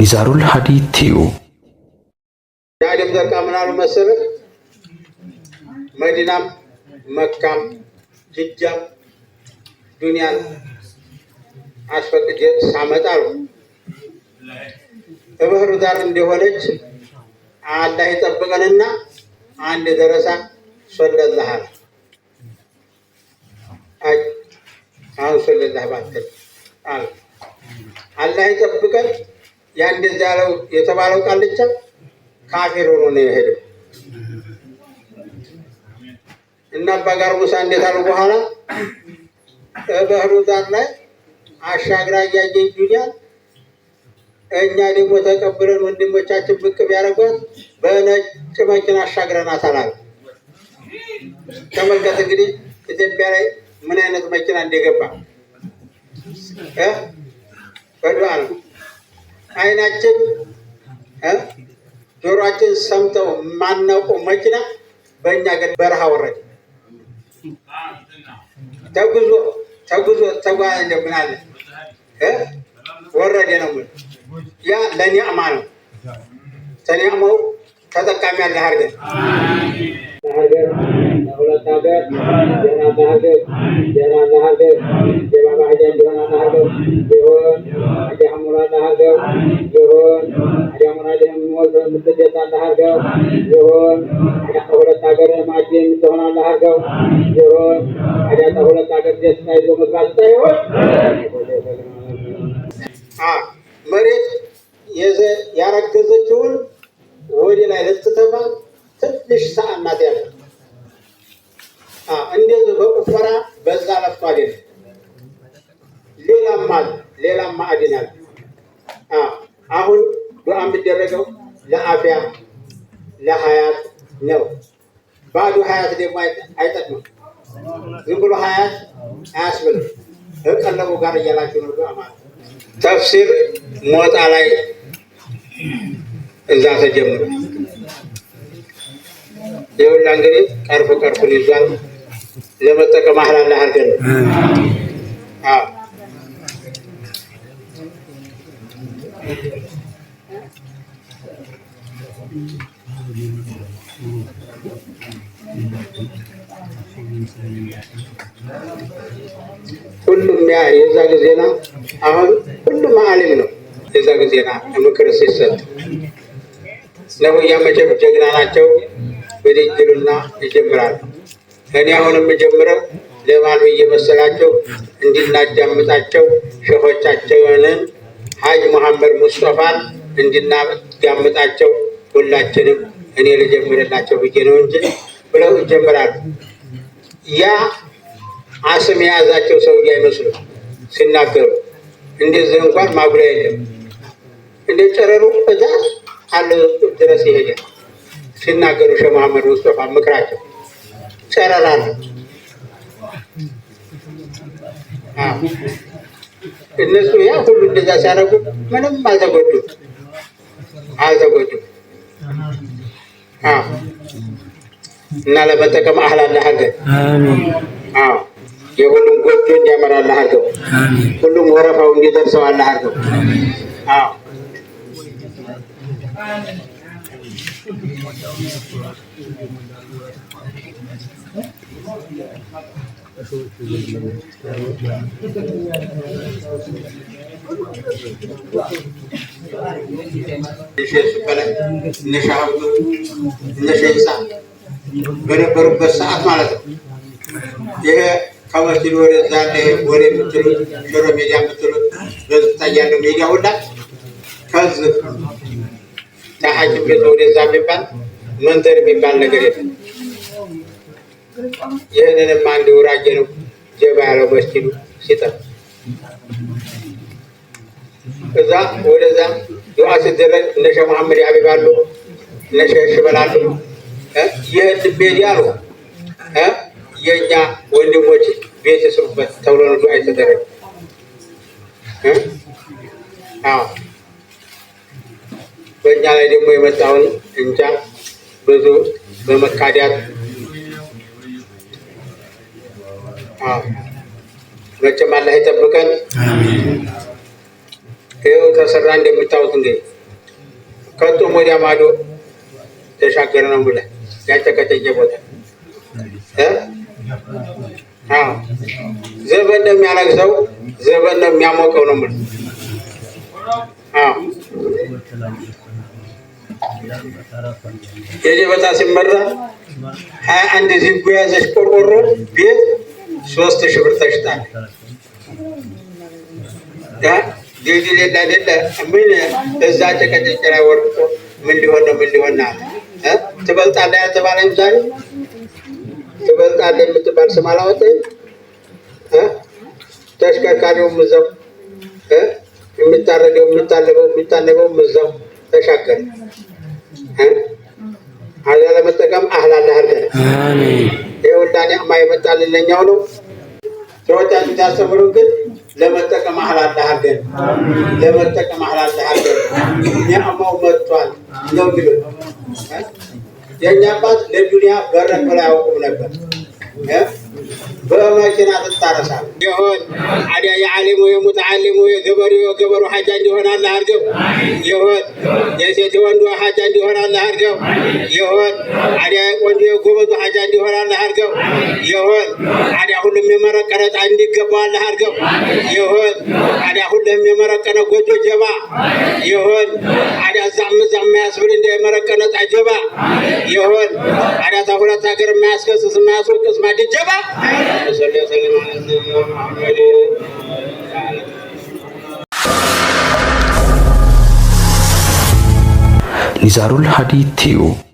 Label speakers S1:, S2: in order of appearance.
S1: ኒዛሩል ሀዲድ ቲዩብ
S2: የአደም ዘርቃ ምን አሉ መሰለህ? መዲናም መካም ጅዳም ዱንያን አስፈቅጄ ሳመጣሉ በባህሩ ዳር እንደሆነች አላህ ይጠብቀንና አንድ ደረሳ ሰለላሁ ሰለላሁ ባትል አላህ ይጠብቀን። ያን እንደዛ ያለው የተባለው ቃልቻ ካፊር ሆኖ ነው የሄደው እና አባጋር ሙሳ እንዴት አሉ በኋላ ባህሩ ዳር ላይ አሻግራ ያየኝ ዱንያ እኛ ደግሞ ተቀብለን ወንድሞቻችን ብቅ ቢያረጓት በነጭ መኪና አሻግረናታል አሉ። ተመልከት እንግዲህ ኢትዮጵያ ላይ ምን አይነት መኪና እንደገባ በዱዓል አይናችን ጆሮአችን ሰምተው ማናውቀው መኪና በእኛ ግን በረሃ ወረደ። ተጉዞ ተጓዘ ምናለ ወረደ ነው። ያ ለኒዕማ ነው። ተኒዕማው ተጠቃሚ ያለ አድርገን ሁለት ሀገር ጀና ሀገር የባባህጃ ጀና ሀገር ይሆን አዲያሙራ ሀገር ይሆን አዲያሙራ ደሞል ምትጀታ ሀገር ይሆን አዲያ ሁለት ሀገር ማዲን ተሆና ሀገር ይሆን አዲያ ሁለት ሀገር ደስታ ይዞ መግባት ይሆን መሬት ያረገዘችውን ወዲ ላይ ልትተፋ ትንሽ ሰዓት ናት ያለ እንደዚህ በቁፈራ በዛ ለፍቶ አይደለም። ሌላም ማዕድን አለ። አሁን ዱዓ የሚደረገው ለአፊያ ለሀያት ነው። ባዶ ሀያት ደግሞ አይጠቅምም። ዝም ብሎ ሀያት አያስብልም። ከቀለቡ ጋር እያላችሁ ነው ዱዓ ማለት። ተፍሲር ሞጣ ላይ እዛ ተጀምሮ ይኸውልህ እንግዲህ ቀርፉን ይዟል ለመጠቀም አህላላ አድርገን ሁሉም የዛ ጊዜና አሁን ሁሉም ዓለም ነው። የዛ ጊዜና ምክር ሲሰጥ ለሆያ መቼም ጀግና ናቸው። በድጅሉና ይጀምራሉ። እኔ አሁን የምጀምረው ለማን ብዬ መሰላቸው? እንድናዳምጣቸው ሸኾቻቸውን ሀጅ መሐመድ ሙስጠፋን እንድናዳምጣቸው ሁላችንም እኔ ልጀምርላቸው ብዬ ነው እንጂ ብለው ይጀምራሉ። ያ አስም የያዛቸው ሰውዬ አይመስሉም ሲናገሩ። እንደዚህ እንኳን ማጉሪያ የለም። እንደ ጨረሩ እዛ አለ ድረስ ይሄዳል ሲናገሩ። ሸህ መሐመድ ሙስጠፋ ምክራቸው ጨረራ ነው። እነሱ ያ ሁሉ እንደዛ ሲያደርጉ ምንም አልተጎዱም። እና ለመጠቀም አህላላ ሀገር የሁሉም ጎጆ እንዲያመራላ አድርገው፣ ሁሉም ወረፋው እንዲደርሰው አላህ አድርገው። በነበሩበት ሰዓት ማለት ነው። ይሄ ከመስጊድ ወደዛ ወደ የምትሉት ሽሮ ሜዲያ የምትሉት በዝታ ያለው ሜዲያ ሁላ ከዚህ ከሐኪም ቤት ወደዛ የሚባል መንደር የሚባል ነገር የለም። ይህንንም አንድ ውራጌ ነው ጀባ ያለው መስጊዱ ሲጠር እዛ ወደዛ ዱዓ ሲደረግ እነ ሸህ መሐመድ ሀቢብ አሉ፣ እነ ሸህ ሽበል አሉ። ይህን ሜዲያ ነው የእኛ ወንድሞች ቤት ይስሩበት ተብሎ ነው ዱዓ የተደረገ። በእኛ ላይ ደግሞ የመጣውን እንጃ ብዙ በመካዳት መቼም አላህ ይጠብቀን። ይኸው ተሰራ እንደምታዩት እንግዲህ ከቶም ወዲያ ማዶ ተሻገረ ነው ብለህ ያተከተየ ቦታ ዘበን ነው የሚያነግሰው ዘበን ነው የሚያሞቀው ነው ብለህ የዚህ ቦታ ሲመራ 21 ዚጉ ያዘች ቆርቆሮ ቤት 3000 ብር ተሽጣለች። ዲዲ ሌላ ምን እዛ ጨቀጨቀራ ወርቆ ምን ሊሆን አለ ትበልጣለህ ያተባለኝ ዛሬ ትበልጣለህ የምትባል ስም አላወጣኝ ተሽከርካሪው ምዘው የሚታረደው የሚታለበው ምዘው ተሻገረ አያ ለመጠቀም አህላላ አርገን አሜን ይወዳኔ ማይመጣልኛው ነው ሰዎችን ታሰብሩ ግን ለመጠቀም አህላላ አርገን ለመጠቀም አህላላ አርገን ያማው መጥቷል ነው ቢሉ የኛ አባት ለዱንያ በረከ ላይ ያውቁም ነበር በመኪና ተጣራሳ ይሁን አዲያ የዓሊሙ የሙተዓሊሙ የገበሩ ሐጃ እንዲሆን አላህ አርገው ይሁን የሴት ወንዱ ሐጃ እንዲሆን አላህ አርገው ይሁን አዲያ ወንዱ የጎበዙ ሐጃ እንዲሆን አላህ አርገው ይሁን አዲያ ሁሉም የመረቀነ ጣ እንዲገባው አላህ አርገው ይሁን አዲያ ሁሉም የመረቀነ ጎጆ ጀባ ይሁን አዲያ ዛም ያስብል እንደ የመረቀነ ጣ ጀባ ይሁን አዲያ ታሁለት ሀገር የማያስከስስ የማያስወቅስ ማድጀባ
S1: ኒዛሩል ሀዲድ ቲዩብ